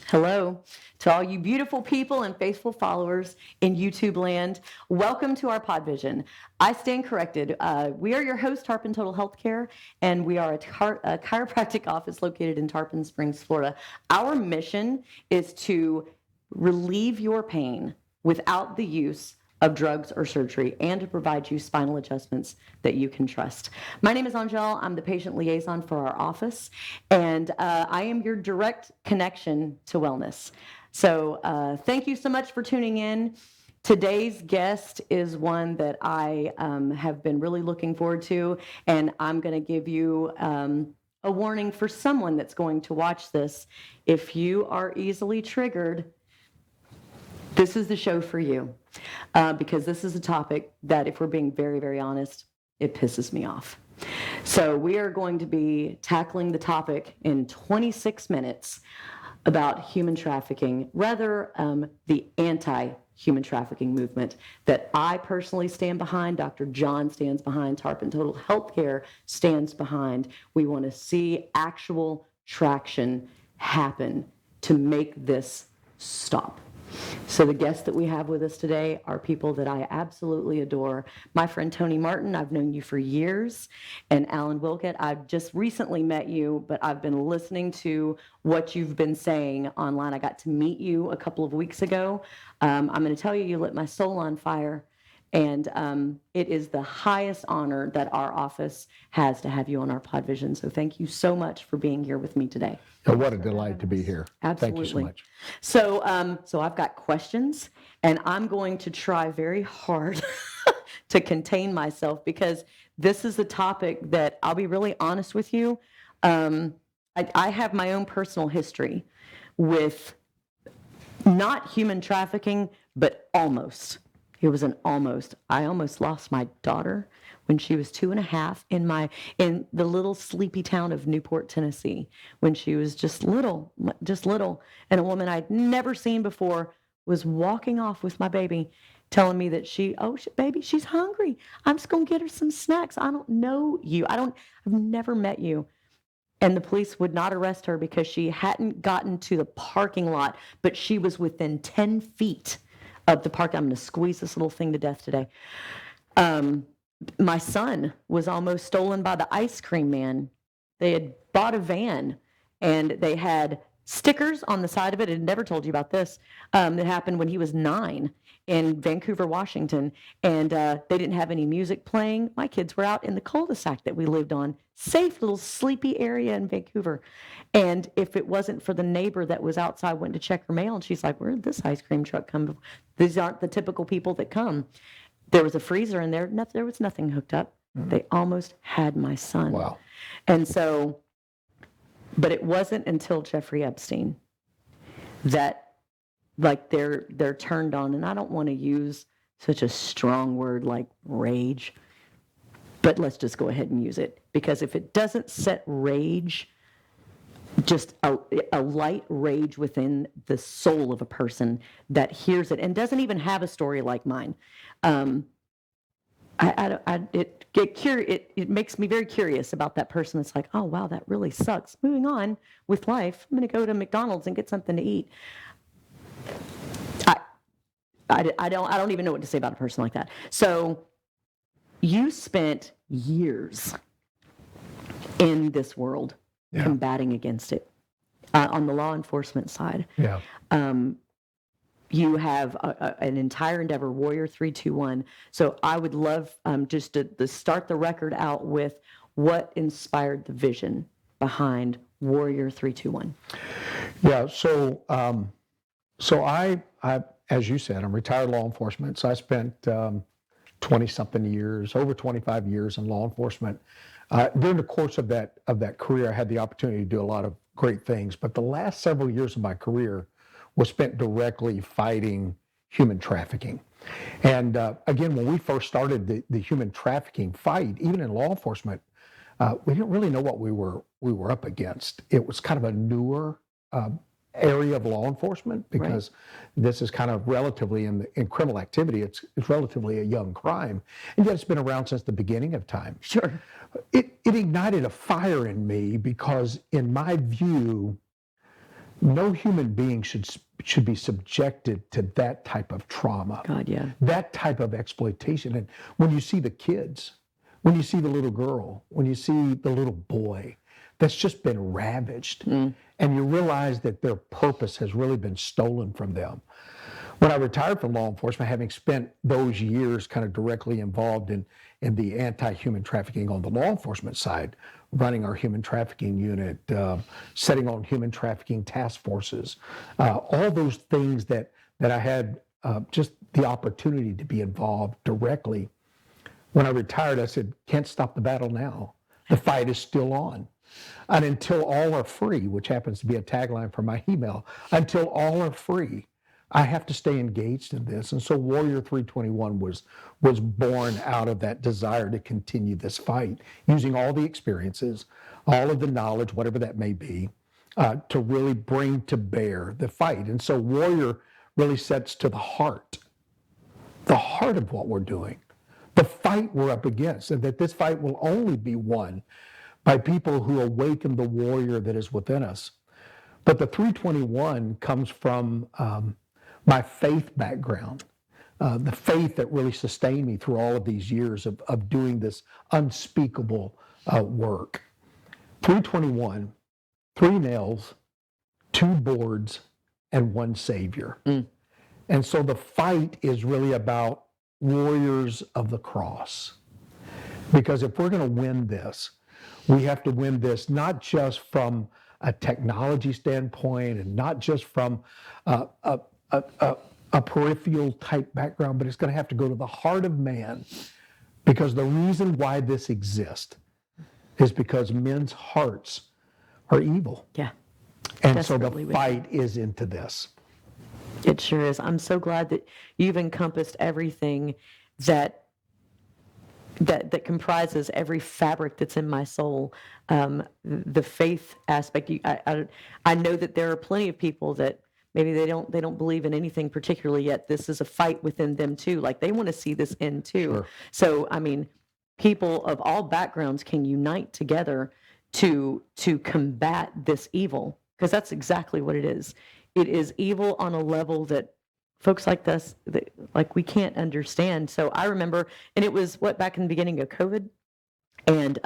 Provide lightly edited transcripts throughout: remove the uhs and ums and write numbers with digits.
Hello to all you beautiful people and faithful followers in YouTube land. Welcome to our Podvision. I stand corrected. We are your host, Tarpon Total Healthcare, and we are a chiropractic office located in Tarpon Springs, Florida. Our mission is to relieve your pain without the use of drugs or surgery, and to provide you spinal adjustments that you can trust. My name is Angel. I'm the patient liaison for our office, and I am your direct connection to wellness. So thank you so much for tuning in. Today's guest is one that I have been really looking forward to, and I'm going to give you a warning for someone that's going to watch this. If you are easily triggered, this is the show for you, because this is a topic that, if we're being very, very honest, it pisses me off. So we are going to be tackling the topic in 26 minutes about human trafficking, rather the anti-human trafficking movement that I personally stand behind, Dr. John stands behind, Tarpon Total Healthcare stands behind. We want to see actual traction happen to make this stop. So the guests that we have with us today are people that I absolutely adore. My friend Toni Martin, I've known you for years, and Alan Wilkett, I've just recently met you, but I've been listening to what you've been saying online. I got to meet you a couple of weeks ago. I'm going to tell you, you lit my soul on fire. And it is the highest honor that our office has to have you on our Podvision. So thank you so much for being here with me today. Oh, what a delight to be here. Absolutely. Thank you so much. So I've got questions, and I'm going to try very hard to contain myself, because this is a topic that, I'll be really honest with you, I have my own personal history with not human trafficking, but almost. It was an almost. I almost lost my daughter when she was 2.5 in the little sleepy town of Newport, Tennessee, when she was just little. And a woman I'd never seen before was walking off with my baby, telling me that baby, she's hungry. I'm just going to get her some snacks. I don't know you. I've never met you. And the police would not arrest her because she hadn't gotten to the parking lot, but she was within 10 feet of the park. I'm going to squeeze this little thing to death today. My son was almost stolen by the ice cream man. They had bought a van, and they had stickers on the side of it. I never told you about this. That happened when he was 9 in Vancouver, Washington, and they didn't have any music playing. My kids were out in the cul-de-sac that we lived on, safe little sleepy area in Vancouver. And if it wasn't for the neighbor that was outside wanting to check her mail, and she's like, where did this ice cream truck come from? These aren't the typical people that come. There was a freezer in there. There was nothing hooked up. Mm-hmm. They almost had my son. Wow. And so, but it wasn't until Jeffrey Epstein that, like, they're turned on. And I don't want to use such a strong word like rage, but let's just go ahead and use it. Because if it doesn't set rage, just a light rage within the soul of a person that hears it and doesn't even have a story like mine, it makes me very curious about that person. It's like, oh wow, that really sucks. Moving on with life. I'm going to go to McDonald's and get something to eat. I don't even know what to say about a person like that. So you spent years in this world. Yeah. Combating against it on the law enforcement side. Yeah. You have an entire endeavor, Warrior 321. So I would love just to start the record out with what inspired the vision behind Warrior 321. Yeah. So I as you said, I'm retired law enforcement. So I spent 20-something years, over 25 years in law enforcement. During the course of that career, I had the opportunity to do a lot of great things, but the last several years of my career was spent directly fighting human trafficking. And again, when we first started the human trafficking fight, even in law enforcement, we didn't really know what we were up against. It was kind of a newer area of law enforcement, because this is kind of relatively in criminal activity. It's relatively a young crime, and yet it's been around since the beginning of time. Sure. It ignited a fire in me, because in my view, no human being should be subjected to that type of trauma. God, yeah. That type of exploitation. And when you see the kids, when you see the little girl, when you see the little boy that's just been ravaged, and you realize that their purpose has really been stolen from them. When I retired from law enforcement, having spent those years kind of directly involved in the anti-human trafficking on the law enforcement side, running our human trafficking unit, setting on human trafficking task forces, all those things that I had just the opportunity to be involved directly. When I retired, I said, can't stop the battle now. The fight is still on. And until all are free, which happens to be a tagline for my email, until all are free, I have to stay engaged in this. And so Warrior 321 was born out of that desire to continue this fight, using all the experiences, all of the knowledge, whatever that may be, to really bring to bear the fight. And so Warrior really sets to the heart of what we're doing, the fight we're up against, and that this fight will only be won by people who awaken the warrior that is within us. But the 321 comes from my faith background, the faith that really sustained me through all of these years of doing this unspeakable work. 321, 3 nails, 2 boards, and 1 savior. And so the fight is really about warriors of the cross. Because if we're going to win this, we have to win this not just from a technology standpoint and not just from a peripheral type background, but it's going to have to go to the heart of man, because the reason why this exists is because men's hearts are evil. Yeah. And so the fight is into this. It sure is. I'm so glad that you've encompassed everything that comprises every fabric that's in my soul. The faith aspect. I know that there are plenty of people that maybe they don't believe in anything particularly yet. This is a fight within them too. Like they want to see this end too. Sure. So I mean, people of all backgrounds can unite together to combat this evil, because that's exactly what it is. It is evil on a level that folks like us, like we can't understand. So I remember, and it was back in the beginning of COVID, and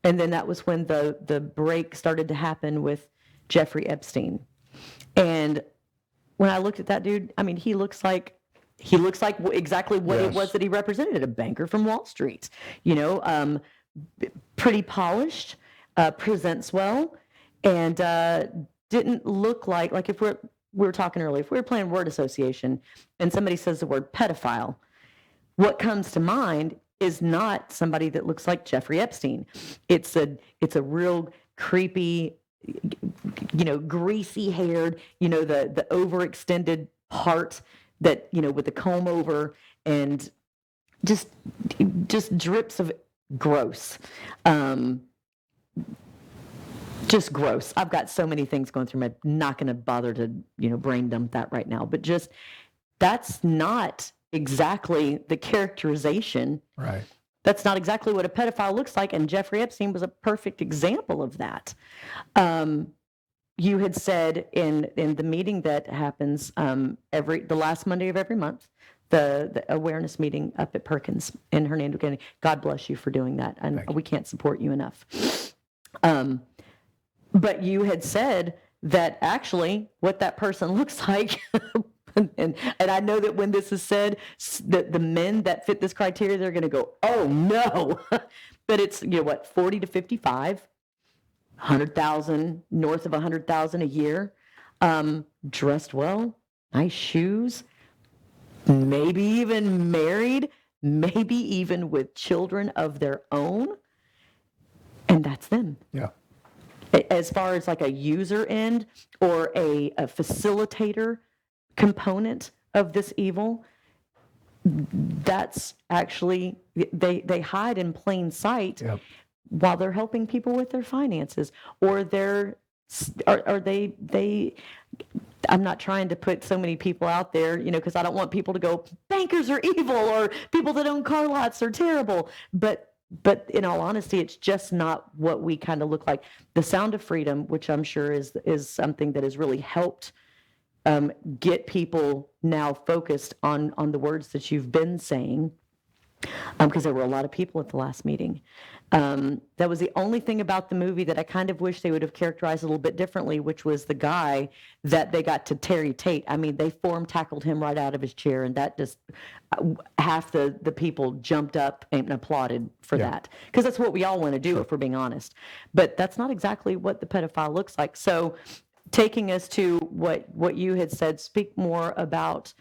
then that was when the break started to happen with Jeffrey Epstein. And when I looked at that dude, I mean, he looks like exactly what it was that he represented, a banker from Wall Street, pretty polished, presents well, and didn't look like if we were talking earlier, if we were playing word association and somebody says the word pedophile, what comes to mind is not somebody that looks like Jeffrey Epstein. It's a real creepy, greasy haired, the overextended part that, with the comb over, and just drips of gross. Just gross. I've got so many things going through my, not going to bother to, brain dump that right now, but just, that's not exactly the characterization. Right. That's not exactly what a pedophile looks like. And Jeffrey Epstein was a perfect example of that. You had said in the meeting that happens the last Monday of every month, the awareness meeting up at Perkins in Hernando County. God bless you for doing that. And we can't support you enough. But you had said that actually what that person looks like, and I know that when this is said, the men that fit this criteria, they're going to go, oh no. But it's, 40 to 55, 100,000, north of 100,000 a year, dressed well, nice shoes, maybe even married, maybe even with children of their own. And that's them. Yeah. As far as like a user end or a facilitator component of this evil, that's actually, they hide in plain sight. Yep. While they're helping people with their finances, or they I'm not trying to put so many people out there, because I don't want people to go, bankers are evil, or people that own car lots are terrible. But but in all honesty, it's just not what we kind of look like. The Sound of Freedom, which I'm sure is something that has really helped get people now focused on the words that you've been saying, because there were a lot of people at the last meeting. That was the only thing about the movie that I kind of wish they would have characterized a little bit differently, which was the guy that they got to Terry Tate. I mean, they tackled him right out of his chair, and that just half the people jumped up and applauded for that, because that's what we all want to do, if we're being honest. But that's not exactly what the pedophile looks like. So taking us to what you had said, speak more about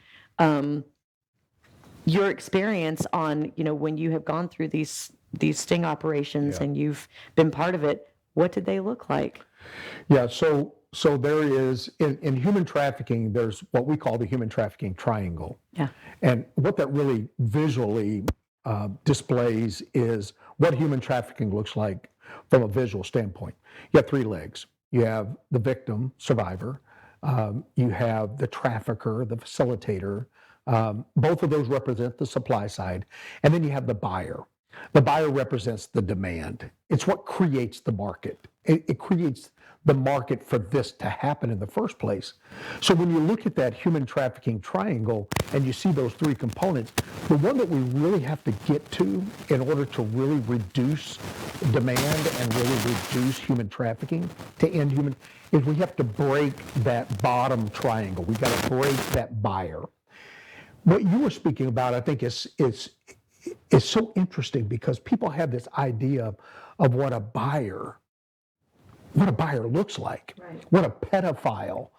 your experience on, when you have gone through these sting operations and you've been part of it. What did they look like? Yeah, so there is, in human trafficking, there's what we call the human trafficking triangle. Yeah. And what that really visually displays is what human trafficking looks like from a visual standpoint. You have three legs. You have the victim, survivor. You have the trafficker, the facilitator. Both of those represent the supply side. And then you have the buyer. The buyer represents the demand. It's what creates the market. It creates the market for this to happen in the first place. So when you look at that human trafficking triangle and you see those three components, the one that we really have to get to in order to really reduce demand and really reduce human trafficking, to end human, is we have to break that bottom triangle. We've got to break that buyer. What you were speaking about, I think, is so interesting, because people have this idea of what a buyer looks like, right. What a pedophile,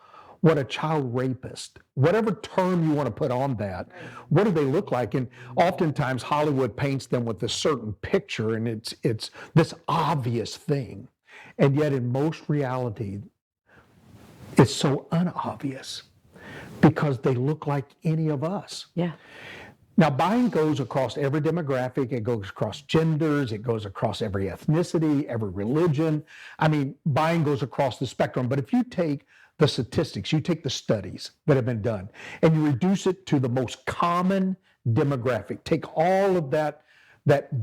what a child rapist, whatever term you want to put on that, right. What do they look like? And oftentimes Hollywood paints them with a certain picture, and it's this obvious thing. And yet in most reality, it's so unobvious, because they look like any of us. Yeah. Now, buying goes across every demographic. It goes across genders. It goes across every ethnicity, every religion. I mean, buying goes across the spectrum. But if you take the statistics, you take the studies that have been done, and you reduce it to the most common demographic, take all of that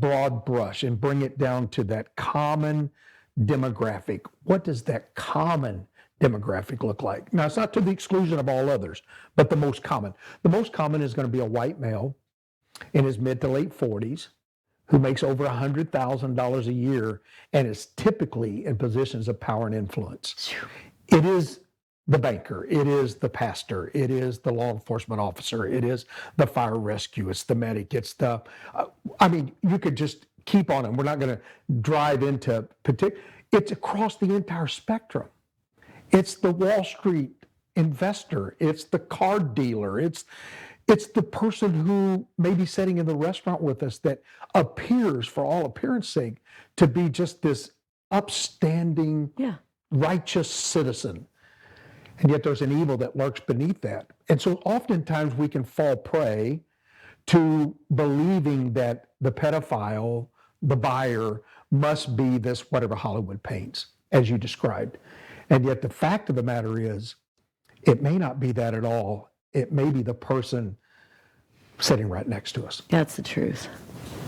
broad brush and bring it down to that common demographic. What does that common demographic look like? Now, it's not to the exclusion of all others, but the most common. The most common is going to be a white male in his mid to late 40s who makes over $100,000 a year and is typically in positions of power and influence. It is the banker, it is the pastor, it is the law enforcement officer, it is the fire rescue, it's the medic, it's the, you could just keep on, and we're not going to drive into it's across the entire spectrum. It's the Wall Street investor, it's the card dealer, it's the person who may be sitting in the restaurant with us that appears, for all appearance sake, to be just this upstanding, righteous citizen. And yet there's an evil that lurks beneath that. And so oftentimes we can fall prey to believing that the pedophile, the buyer, must be this whatever Hollywood paints, as you described. And yet the fact of the matter is, it may not be that at all. It may be the person sitting right next to us. That's the truth.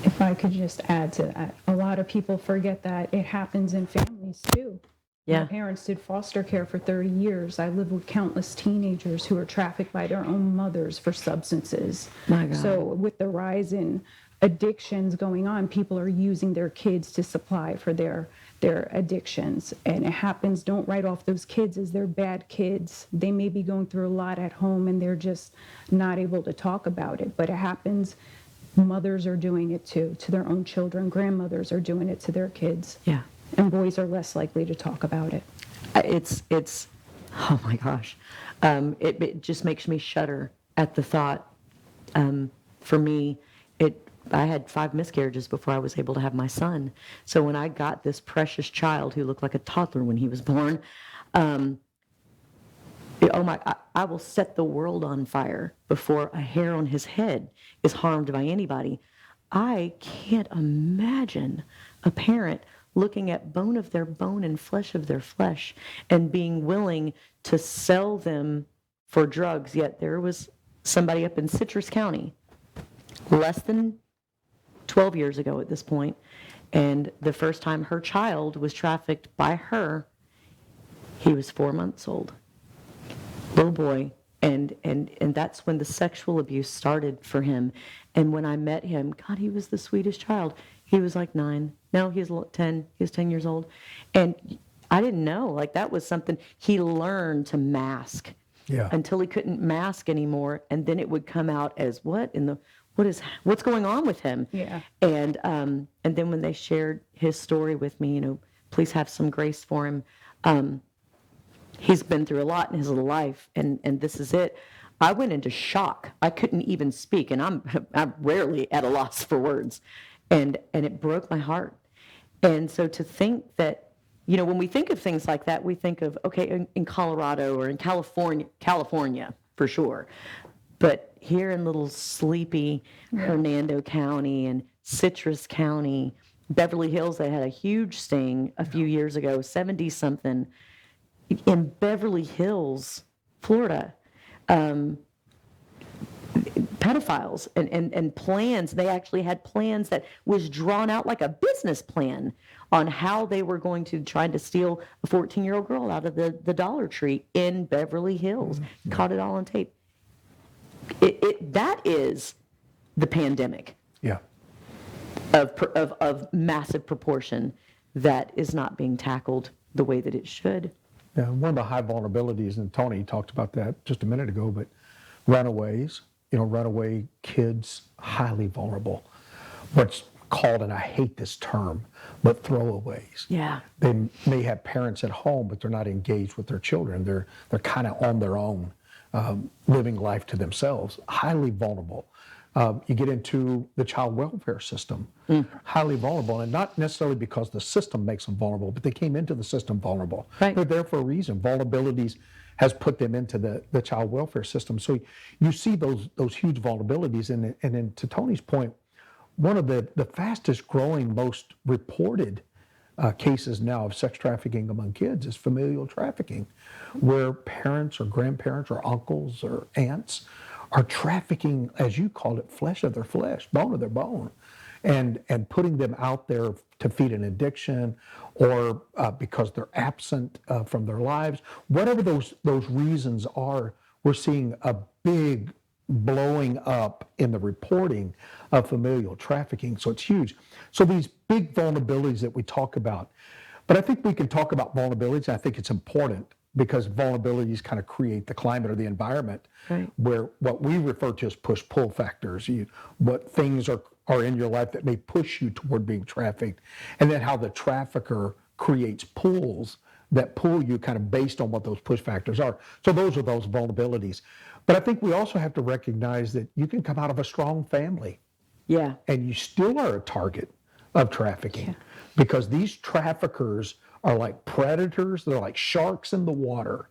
If I could just add to that, a lot of people forget that it happens in families too. Yeah. My parents did foster care for 30 years. I lived with countless teenagers who were trafficked by their own mothers for substances. My God. So with the rise in addictions going on, people are using their kids to supply for their addictions. And it happens, don't write off those kids as they're bad kids. They may be going through a lot at home and they're just not able to talk about it. But it happens, mothers are doing it too, to their own children. Grandmothers are doing it to their kids. Yeah. And boys are less likely to talk about it. It's oh my gosh. It just makes me shudder at the thought. For me, I had 5 miscarriages before I was able to have my son. So when I got this precious child who looked like a toddler when he was born, I will set the world on fire before a hair on his head is harmed by anybody. I can't imagine a parent looking at bone of their bone and flesh of their flesh and being willing to sell them for drugs. Yet there was somebody up in Citrus County less than 12 years ago at this point, And the first time her child was trafficked by her, he was 4 months old, little boy. And that's when the sexual abuse started for him. And when I met him, God, he was the sweetest child. He was like 9. No, he was 10. He was 10 years old. And I didn't know. Like, that was something he learned to mask until he couldn't mask anymore. And then it would come out as what's going on with him? Yeah. And then when they shared his story with me, please have some grace for him. He's been through a lot in his little life, and this is it. I went into shock. I couldn't even speak, and I'm rarely at a loss for words, and it broke my heart. And so to think that, when we think of things like that, we think of, okay, in Colorado or in California for sure, but here in little sleepy Hernando County and Citrus County, Beverly Hills, they had a huge sting a few years ago, 70-something. In Beverly Hills, Florida, pedophiles and plans. They actually had plans that was drawn out like a business plan on how they were going to try to steal a 14-year-old girl out of the Dollar Tree in Beverly Hills. Mm-hmm. Caught it all on tape. That is the pandemic. Yeah. Of massive proportion that is not being tackled the way that it should. Yeah, one of the high vulnerabilities, and Toni talked about that just a minute ago, but runaways, runaway kids, highly vulnerable. What's called, and I hate this term, but throwaways. Yeah. They may have parents at home, but they're not engaged with their children. They're kind of on their own, living life to themselves, highly vulnerable. You get into the child welfare system, highly vulnerable, and not necessarily because the system makes them vulnerable, but they came into the system vulnerable. Right. They're there for a reason. Vulnerabilities has put them into the child welfare system. So you see those huge vulnerabilities, and then to Toni's point, one of the fastest growing, most reported cases now of sex trafficking among kids is familial trafficking, where parents or grandparents or uncles or aunts are trafficking, as you call it, flesh of their flesh, bone of their bone, and putting them out there to feed an addiction or because they're absent from their lives. Whatever those reasons are, we're seeing a big blowing up in the reporting of familial trafficking. So it's huge. So these big vulnerabilities that we talk about, but I think we can talk about vulnerabilities. I think it's important because vulnerabilities kind of create the climate or the environment where what we refer to as push-pull factors, what things are in your life that may push you toward being trafficked, and then how the trafficker creates pulls that pull you kind of based on what those push factors are. So those are those vulnerabilities. But I think we also have to recognize that you can come out of a strong family. Yeah. And you still are a target of trafficking because these traffickers are like predators. They're like sharks in the water,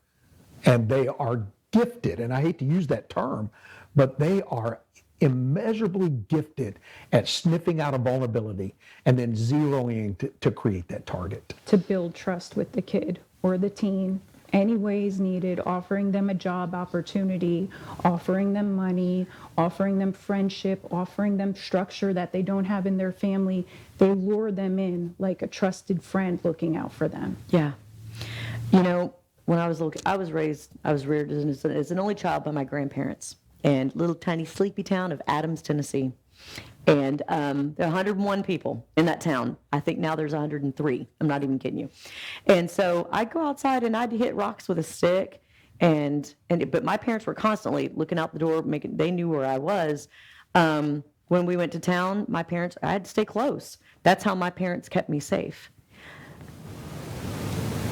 and they are gifted. And I hate to use that term, but they are immeasurably gifted at sniffing out a vulnerability and then zeroing to create that target. To build trust with the kid or the teen, any ways needed, offering them a job opportunity, offering them money, offering them friendship, offering them structure that they don't have in their family. They lure them in like a trusted friend looking out for them. Yeah. When I was little, I was reared as an only child by my grandparents in little tiny sleepy town of Adams, Tennessee. And there are 101 people in that town. I think now there's 103. I'm not even kidding you. And so I'd go outside and I'd hit rocks with a stick. But my parents were constantly looking out the door, they knew where I was. When we went to town, I had to stay close. That's how my parents kept me safe.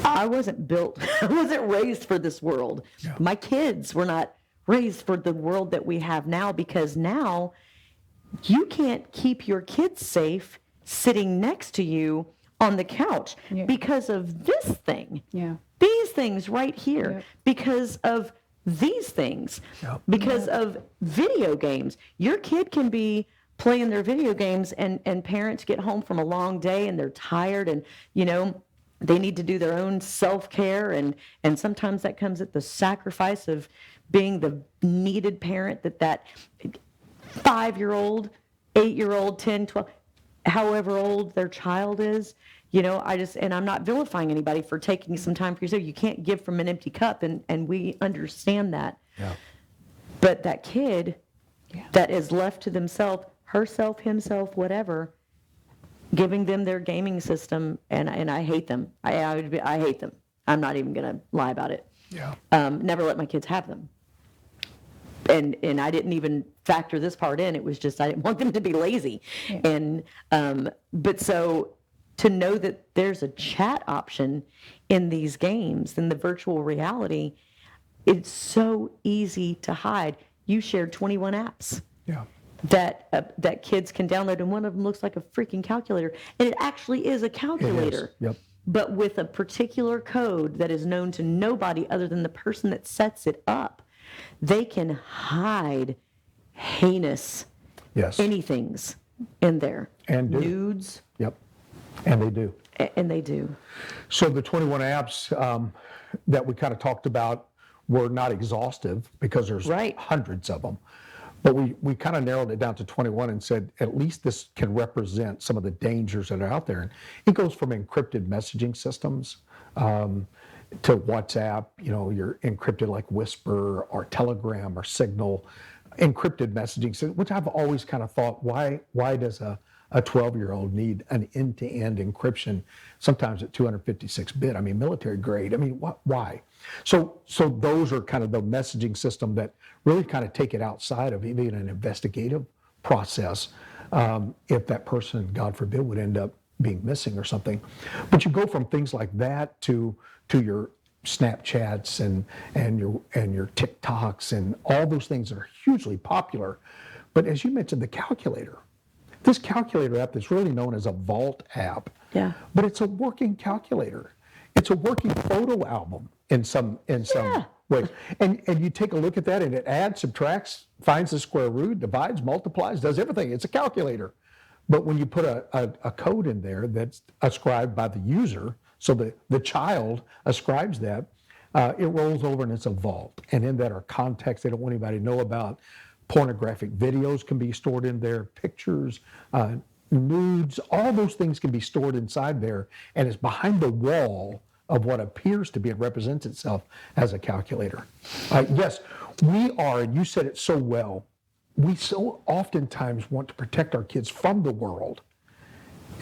I wasn't raised for this world. Yeah. My kids were not raised for the world that we have now, because now you can't keep your kids safe sitting next to you on the couch because of this thing. Yeah. These things right here, because of these things, because of video games. Your kid can be playing their video games and parents get home from a long day and they're tired and, they need to do their own self-care, and sometimes that comes at the sacrifice of being the needed parent that 5-year-old, 8-year-old, 10, 12, however old their child is. And I'm not vilifying anybody for taking some time for yourself. You can't give from an empty cup, and we understand that. Yeah. But that kid that is left to themselves, herself, himself, whatever, giving them their gaming system, and I hate them. I hate them. I'm not even going to lie about it. Yeah. Never let my kids have them. And I didn't even factor this part in. It was just I didn't want them to be lazy. Yeah. But so to know that there's a chat option in these games, in the virtual reality, it's so easy to hide. You shared 21 apps. Yeah. That kids can download, and one of them looks like a freaking calculator, and it actually is a calculator. It is. Yep. But with a particular code that is known to nobody other than the person that sets it up, they can hide heinous anythings in there. And do. Nudes. Yep. And they do. And they do. So the 21 apps that we kind of talked about were not exhaustive because there's hundreds of them. But we kind of narrowed it down to 21 and said, at least this can represent some of the dangers that are out there. And it goes from encrypted messaging systems to WhatsApp, you're encrypted like Whisper or Telegram or Signal, encrypted messaging, which I've always kind of thought, why does a 12-year-old need an end-to-end encryption, sometimes at 256-bit? I mean, military grade. I mean, why? So those are kind of the messaging system that really kind of take it outside of even an investigative process if that person, God forbid, would end up being missing or something. But you go from things like that to your Snapchats and your TikToks and all those things that are hugely popular. But as you mentioned, the calculator. This calculator app that's really known as a Vault app, but it's a working calculator. It's a working photo album in some way. And you take a look at that, and it adds, subtracts, finds the square root, divides, multiplies, does everything. It's a calculator. But when you put a code in there that's ascribed by the user, so the child ascribes that, it rolls over and it's a vault. And in that are contexts they don't want anybody to know about. Pornographic videos can be stored in there, pictures, nudes, all those things can be stored inside there, and it's behind the wall of what appears to be and represents itself as a calculator. Yes, we are, and you said it so well, we so oftentimes want to protect our kids from the world,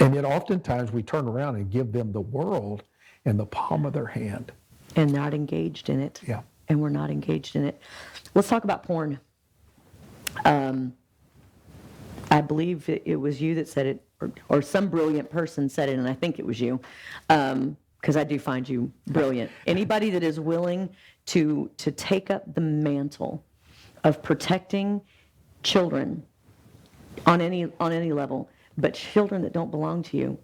and yet oftentimes we turn around and give them the world in the palm of their hand. And not engaged in it. Yeah. And we're not engaged in it. Let's talk about porn. I believe it was you that said it, or some brilliant person said it, and I think it was you, because I do find you brilliant. Anybody that is willing to take up the mantle of protecting children on any level, but children that don't belong to you,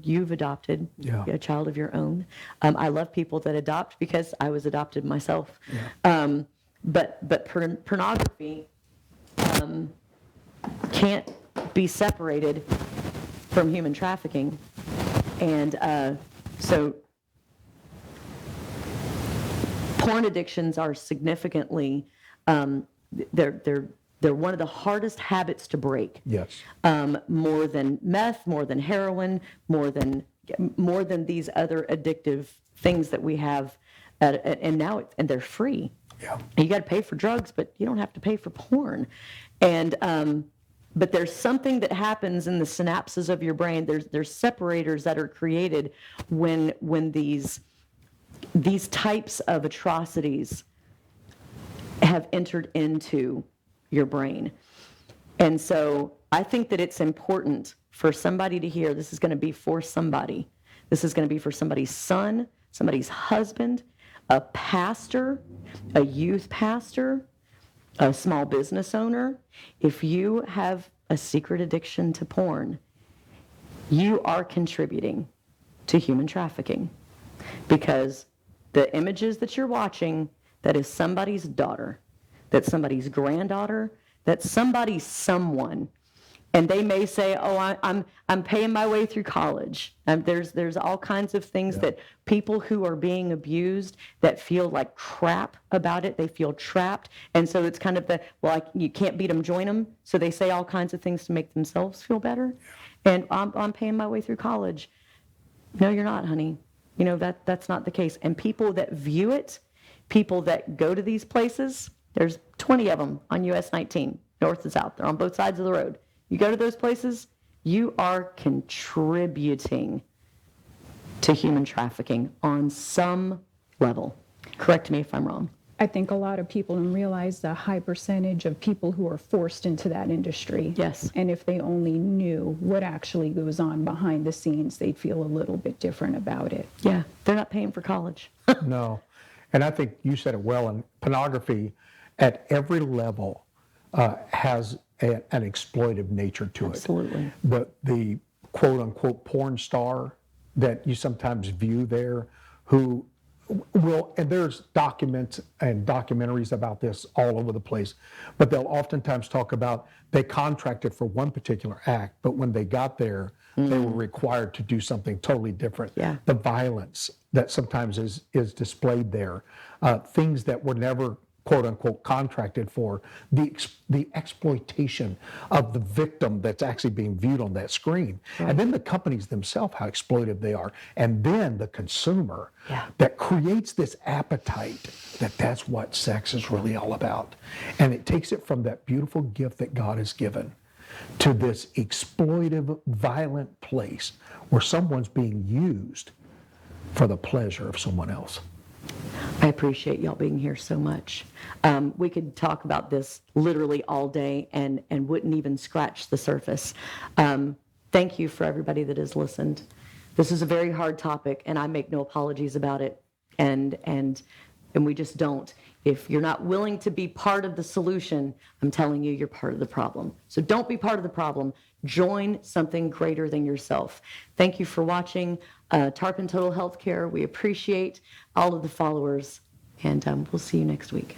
you've adopted a child of your own. I love people that adopt because I was adopted myself. Yeah. But pornography can't be separated from human trafficking, and so porn addictions are significantly they're one of the hardest habits to break. Yes. More than meth, more than heroin, more than these other addictive things that we have, and they're free. Yeah. You got to pay for drugs, but you don't have to pay for porn. And but there's something that happens in the synapses of your brain. There's separators that are created when these types of atrocities have entered into your brain. And so I think that it's important for somebody to hear, this is going to be for somebody. This is going to be for somebody's son, somebody's husband, a pastor, a youth pastor, a small business owner. If you have a secret addiction to porn, you are contributing to human trafficking, because the images that you're watching, that is somebody's daughter, that's somebody's granddaughter, that's somebody's someone. And they may say, "Oh, I'm paying my way through college." There's all kinds of things that people who are being abused that feel like crap about it. They feel trapped, and so it's kind of you can't beat them, join them. So they say all kinds of things to make themselves feel better, and I'm paying my way through college. No, you're not, honey. You know, that's not the case. And people that view it, people that go to these places, there's 20 of them on US 19, north and south. They're on both sides of the road. You go to those places, you are contributing to human trafficking on some level. Correct me if I'm wrong. I think a lot of people don't realize the high percentage of people who are forced into that industry. Yes. And if they only knew what actually goes on behind the scenes, they'd feel a little bit different about it. Yeah, they're not paying for college. No. And I think you said it well, and pornography at every level has an exploitive nature to it. Absolutely. The quote unquote porn star that you sometimes view there, who will, and there's documents and documentaries about this all over the place, but they'll oftentimes talk about they contracted for one particular act, but when they got there, they were required to do something totally different. Yeah. The violence that sometimes is displayed there, things that were never quote unquote contracted for, the exploitation of the victim that's actually being viewed on that screen. Right. And then the companies themselves, how exploitive they are. And then the consumer that creates this appetite that's what sex is really all about. And it takes it from that beautiful gift that God has given to this exploitive, violent place where someone's being used for the pleasure of someone else. I appreciate y'all being here so much. We could talk about this literally all day and wouldn't even scratch the surface. Thank you for everybody that has listened. This is a very hard topic, and I make no apologies about it. And we just don't. If you're not willing to be part of the solution, I'm telling you, you're part of the problem. So don't be part of the problem. Join something greater than yourself. Thank you for watching Tarpon Total Healthcare. We appreciate all of the followers, and we'll see you next week.